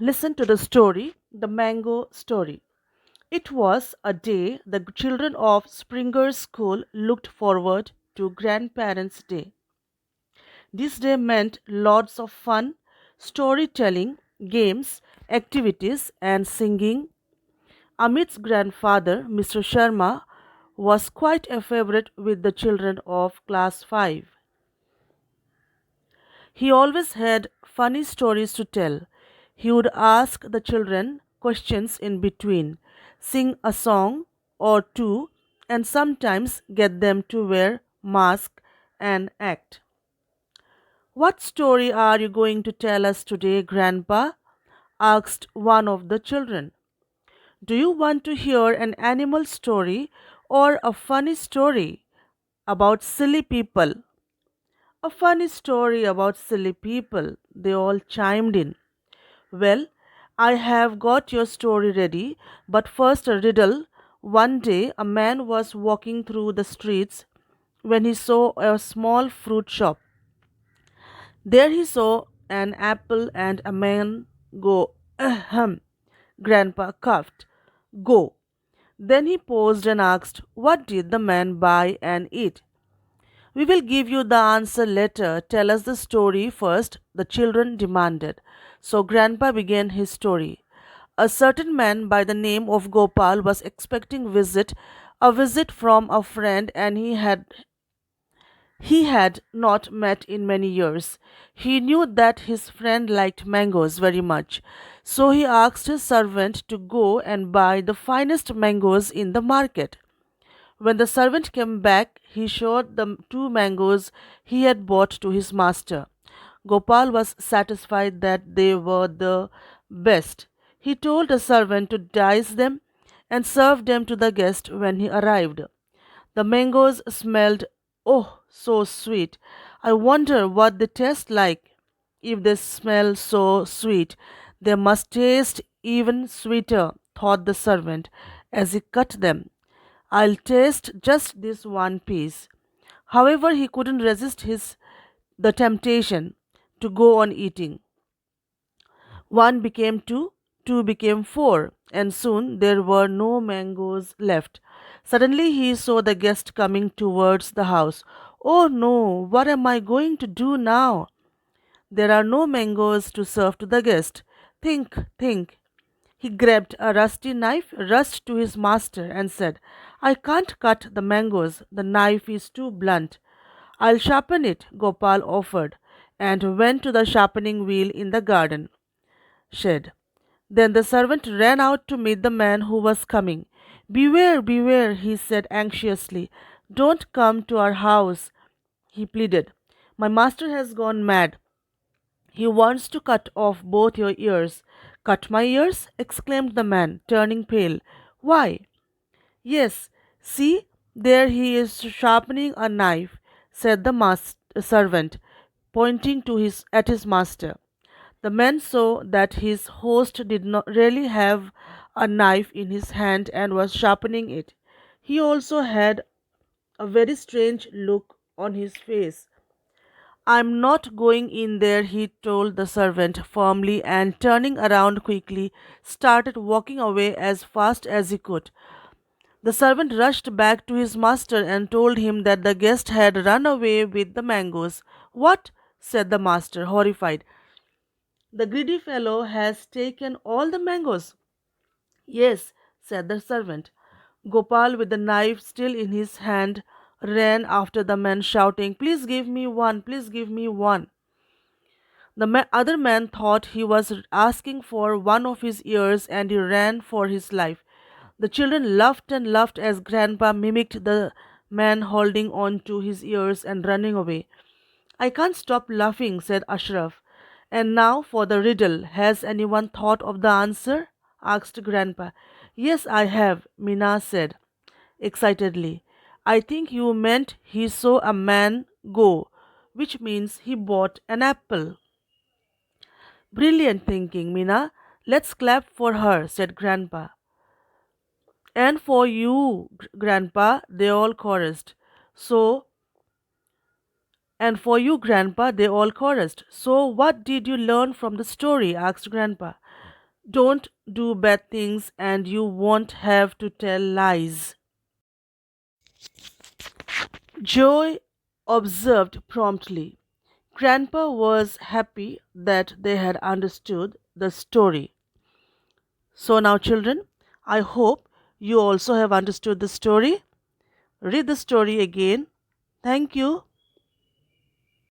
Listen to the story, the mango story. It was a day the children of Springer's school looked forward to Grandparents' Day. This day meant lots of fun, storytelling, games, activities, and singing. Amit's grandfather, Mr. Sharma, was quite a favorite with the children of class 5. He always had funny stories to tell. He would ask the children questions in between, sing a song or two, and sometimes get them to wear masks and act. What story are you going to tell us today, Grandpa? Asked one of the children. Do you want to hear an animal story or a funny story about silly people? A funny story about silly people, they all chimed in. Well, I have got your story ready, but first a riddle. One day a man was walking through the streets when he saw a small fruit shop. There he saw an apple and a man go. Ahem. Grandpa coughed. Go. Then he paused and asked, what did the man buy and eat? We will give you the answer later. Tell us the story first, the children demanded. So Grandpa began his story. A certain man by the name of Gopal was expecting a visit from a friend, and he had not met in many years. He knew that his friend liked mangoes very much, so he asked his servant to go and buy the finest mangoes in the market. When the servant came back, he showed the two mangoes he had bought to his master. Gopal was satisfied that they were the best. He told the servant to dice them and serve them to the guest when he arrived. The mangoes smelled, oh, so sweet. I wonder what they taste like. If they smell so sweet, they must taste even sweeter, thought the servant as he cut them. I'll taste just this one piece. However, he couldn't resist his the temptation to go on eating. One became two, two became four, and soon there were no mangoes left. Suddenly he saw the guest coming towards the house. Oh no, what am I going to do now? There are no mangoes to serve to the guest. Think, think. He grabbed a rusty knife, rushed to his master, and said, I can't cut the mangoes. The knife is too blunt. I'll sharpen it, Gopal offered, and went to the sharpening wheel in the garden shed. Then the servant ran out to meet the man who was coming. Beware, beware, he said anxiously. Don't come to our house, he pleaded. My master has gone mad. He wants to cut off both your ears. Cut my ears? Exclaimed the man, turning pale. Why? Yes, see, there he is sharpening a knife, said the servant, pointing to his master. The man saw that his host did not really have a knife in his hand and was sharpening it. He also had a very strange look on his face. I'm not going in there, he told the servant firmly, and turning around quickly, started walking away as fast as he could. The servant rushed back to his master and told him that the guest had run away with the mangoes. What? Said the master, horrified. The greedy fellow has taken all the mangoes. Yes, said the servant. Gopal, with the knife still in his hand, ran after the man, shouting, please give me one, please give me one. The other man thought he was asking for one of his ears and he ran for his life. The children laughed and laughed as Grandpa mimicked the man holding on to his ears and running away. I can't stop laughing, said Ashraf. And now for the riddle. Has anyone thought of the answer? Asked Grandpa. Yes, I have, Mina said excitedly. I think you meant he saw a man go, which means he bought an apple. Brilliant thinking, Mina. Let's clap for her, said Grandpa. And for you, Grandpa, they all chorused. So, And for you, Grandpa, they all chorused. So, what did you learn from the story? Asked Grandpa. Don't do bad things and you won't have to tell lies. Joy observed promptly. Grandpa was happy that they had understood the story. So, now, children, I hope you also have understood the story. Read the story again. Thank you.